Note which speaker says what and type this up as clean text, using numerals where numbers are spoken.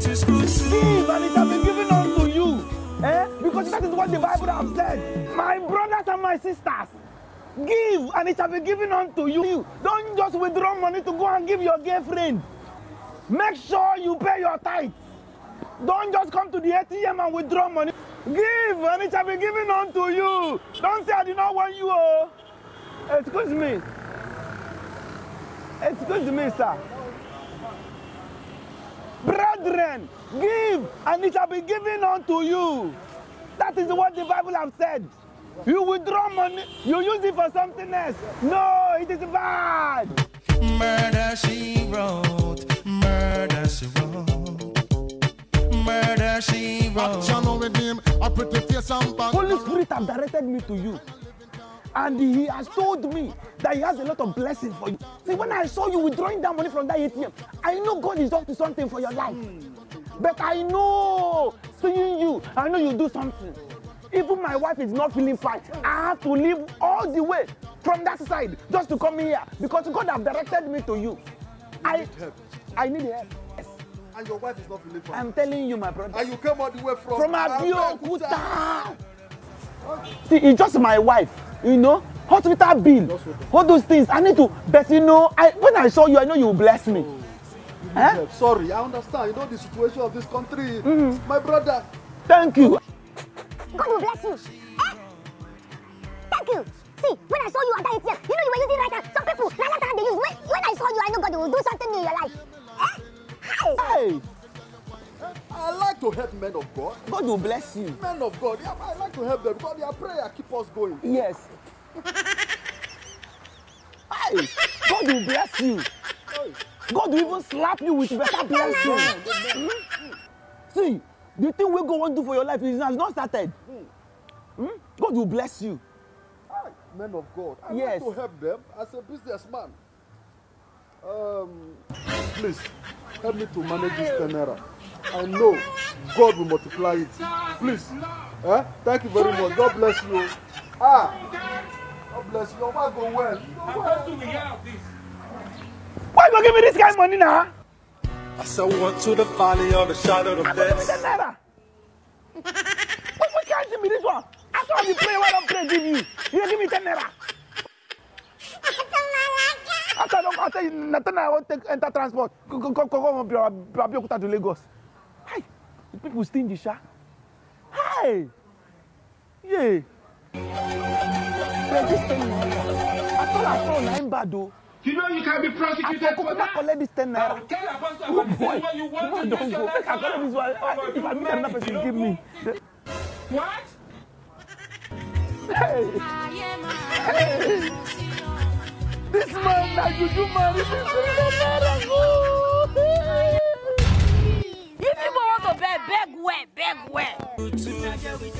Speaker 1: to school too.
Speaker 2: Give and it shall be given unto you. Because that is what the Bible has said. My brothers and my sisters, give and it shall be given unto you. Don't just withdraw money to go and give your girlfriend. Make sure you pay your tithe. Don't just come to the ATM and withdraw money. Give and it shall be given unto you. Don't say I do not want you. Oh. Excuse me. Excuse me, sir. Brethren, give and it shall be given unto you. That is what the Bible has said. You withdraw money, you use it for something else. No, it is bad.
Speaker 1: Murder she wrote, murder she wrote, murder she wrote.
Speaker 2: Holy Spirit has directed me to you. And he has told me that he has a lot of blessings for you. See, when I saw you withdrawing that money from that ATM, I know God is up to something for your life. But I know, seeing you, I know you do something. Even my wife is not feeling fine. I have to leave all the way from that side just to come here because God has directed me to you. I need help. Yes.
Speaker 3: And your wife is not feeling fine.
Speaker 2: I'm telling you, my brother.
Speaker 3: And you came all the way from
Speaker 2: Abeokuta. See, it's just my wife, you know, hospital bill, all those things. I need to, but you know, when I saw you, I know you will bless me.
Speaker 3: Sorry, I understand. You know the situation of this country. My brother.
Speaker 2: Thank you.
Speaker 4: God will bless you. Thank you. See, when I saw you at that ATM, you know you were using right hand. Some people, now that they use. When I saw you, I know God will do something in your life.
Speaker 2: Hey.
Speaker 3: I like to help men of God.
Speaker 2: God will bless you.
Speaker 3: Men of God, yeah, I like to help them because their prayer keep us going.
Speaker 2: Yes. Hey, God will bless you. God will even slap you with better blessing. See, the thing we go on do for your life has not started. God will bless you.
Speaker 3: Men of God, I
Speaker 2: Yes.
Speaker 3: like to help them as a businessman. Please, help me to manage this 10 naira. I know God will multiply it. Please. Thank you very much. God bless you. God bless you. Your wife go well.
Speaker 2: Why you give me this kind of money now?
Speaker 1: I said, walk to the valley of the shadow of
Speaker 2: Give me
Speaker 1: death.
Speaker 2: 10 naira. Why can't you give me this one? After all the prayer, why don't pray give you? You give me 10 naira. After I don't tell you, Nathan, I won't enter transport. Come from Abeokuta to Lagos. Hey, the people stingy, sha. Hey, yeah. But this thing, I thought I'm bad though.
Speaker 5: You know you can be prosecuted for that.
Speaker 2: Collect this 10 naira.
Speaker 5: Oh
Speaker 2: boy, don't go. I collect this one. If I meet another person, give me.
Speaker 5: What?
Speaker 2: Hey. Hey. This man, now you do money.
Speaker 4: If you want to beg where?